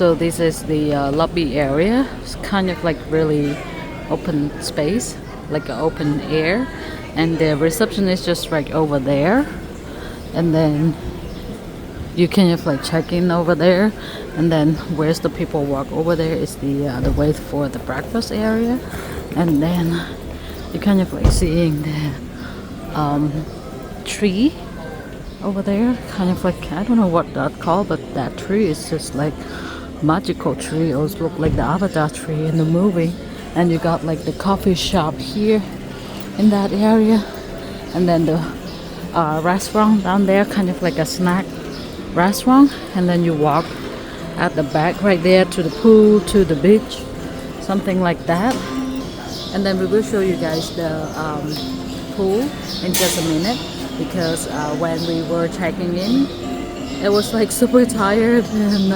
So this is the lobby area. It's kind of like really open space, like an open air, and the reception is just right over there. And then you can just like check in over there, and then where's the people walk over there is the way for the breakfast area, and then you kind of like seeing the tree over there, kind of like, I don't know what that called, but that tree is just like magical tree. It always look like the Avatar tree in the movie. And you got like the coffee shop here in that area, and then the restaurant down there, kind of like a snack restaurant, and then you walk at the back right there to the pool, to the beach, something like that. And then we will show you guys the pool in just a minute, because when we were checking in, it was like super tired, and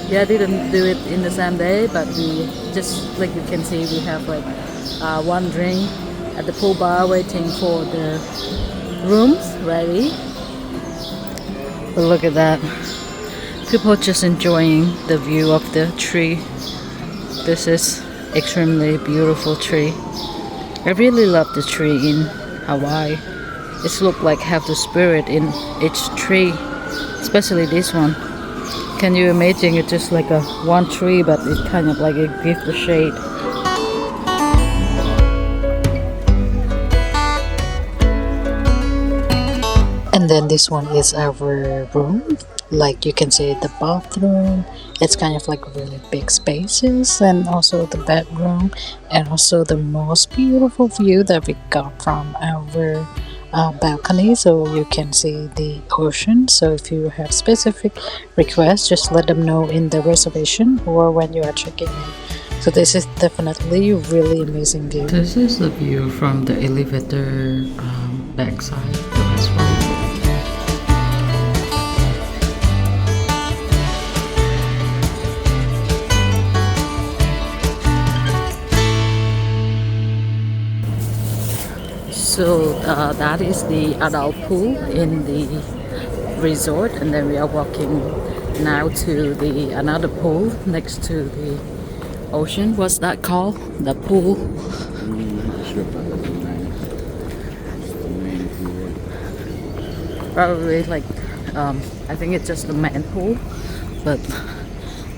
yeah, I didn't do it in the same day, but we just, like you can see, we have like one drink at the pool bar waiting for the rooms ready. But look at that, people just enjoying the view of the tree. This is extremely beautiful tree. I really love the tree in Hawaii. It's look like have the spirit in each tree, especially this one. Can you imagine it just like a one tree, but it kind of like it gives the shade. And then this one is our room. Like you can see the bathroom. It's kind of like really big spaces, and also the bedroom, and also the most beautiful view that we got from our balcony, so you can see the ocean. So if you have specific requests, just let them know in the reservation or when you are checking in. So this is definitely a really amazing view. This is the view from the elevator backside. That's right. So that is the adult pool in the resort, and then we are walking now to the another pool next to the ocean. What's that called? The pool? Probably like I think it's just the main pool, but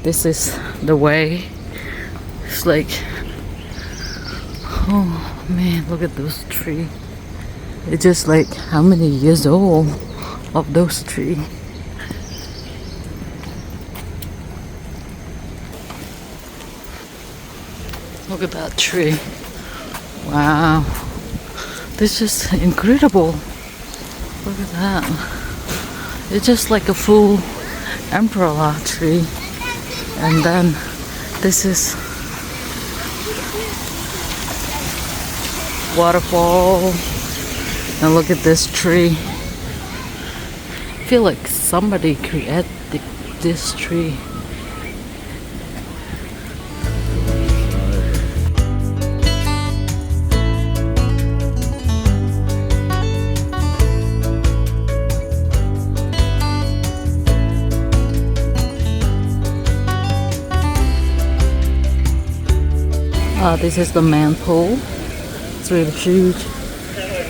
this is the way. It's like, oh man, look at those trees. It's just like how many years old of those trees. Look at that tree. Wow. This is incredible. Look at that. It's just like a full umbrella tree. And then this is waterfall. And look at this tree. I feel like somebody created this tree. This is the main pool. It's really huge.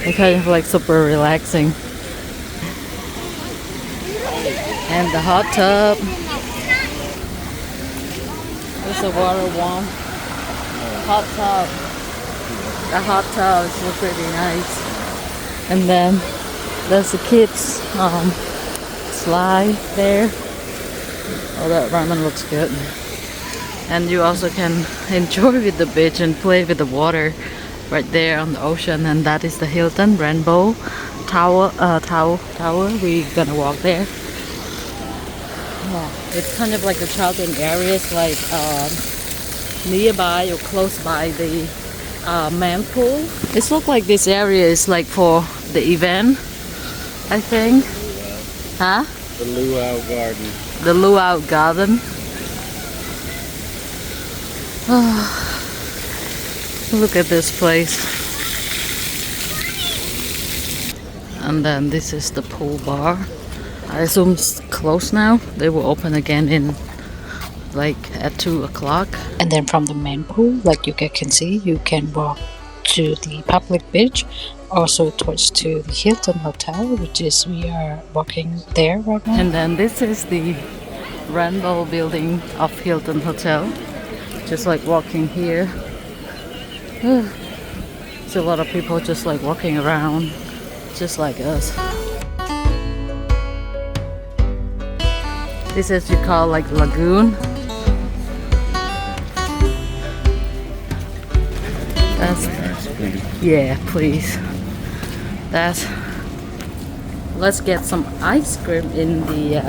It's kind of like super relaxing. And the hot tub. There's a water warm. Hot tub. The hot tub is pretty nice. And then there's the kids slide there. Oh, that ramen looks good. And you also can enjoy with the beach and play with the water right there on the ocean. And that is the Hilton Rainbow Tower. We're gonna walk there. Oh, it's kind of like the children areas, like nearby or close by the main pool. It looks like this area is like for the event, I think. Huh? The Luau Garden. The Luau Garden. Oh, look at this place. And then this is the pool bar. I assume it's closed now. They will open again in like at 2 o'clock. And then from the main pool, like you guys can see, you can walk to the public beach, also towards to the Hilton Hotel, which is we are walking there right now. And then this is the rainbow building of Hilton Hotel. Just like walking here. There's a lot of people just like walking around, just like us. This is you call like Lagoon. That's yeah, please. Let's get some ice cream in the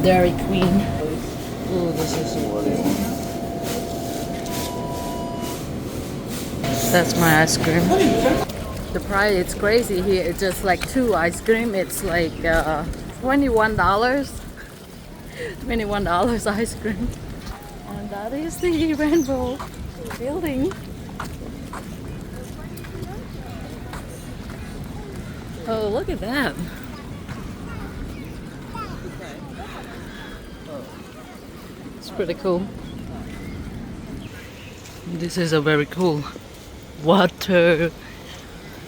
Dairy Queen. Ooh, this is that's my ice cream. The price is crazy here. It's just like 2 ice cream. It's like $21. $21 ice cream. And that is the rainbow building. Oh, look at that. It's pretty cool. This is a very cool water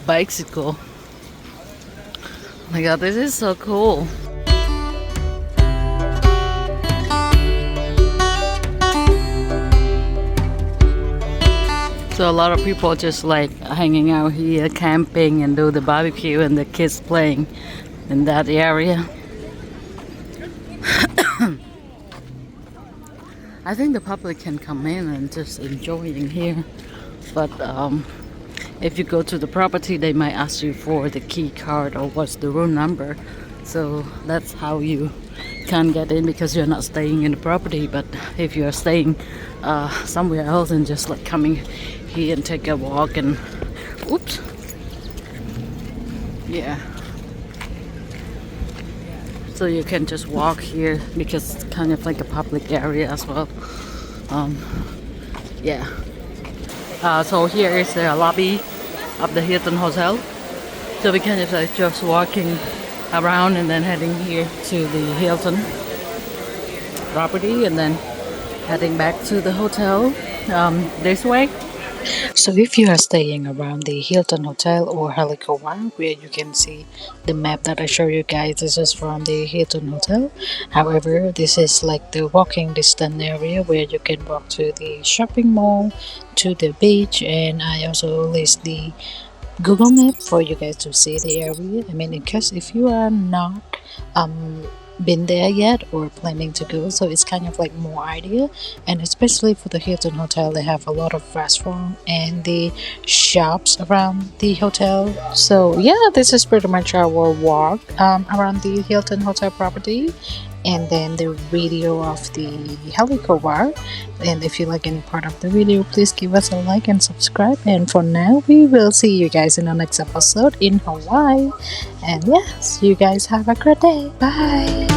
bicycle. Oh my god, this is so cool. So a lot of people just like hanging out here, camping and do the barbecue, and the kids playing in that area. I think the public can come in and just enjoying here, but if you go to the property, they might ask you for the key card or what's the room number. So that's how you can get in, because you're not staying in the property. But if you're staying somewhere else and just like coming here and take a walk and oops, yeah. So you can just walk here because it's kind of like a public area as well. Yeah. So here is the lobby of the Hilton Hotel. So we can just walking around and then heading here to the Hilton property and then heading back to the hotel this way. So if you are staying around the Hilton Hotel or Hale Koa, where you can see the map that I show you guys, this is from the Hilton Hotel. However, this is like the walking distance area where you can walk to the shopping mall, to the beach, and I also list the Google map for you guys to see the area. I mean, in case if you are not been there yet or planning to go, so it's kind of like more idea. And especially for the Hilton Hotel, they have a lot of restaurants and the shops around the hotel. So yeah, this is pretty much our walk around the Hilton Hotel property, and then the video of the Hale Koa. And if you like any part of the video, please give us a like and subscribe. And for now, we will see you guys in the next episode in Hawaii. And yes, you guys have a great day. Bye.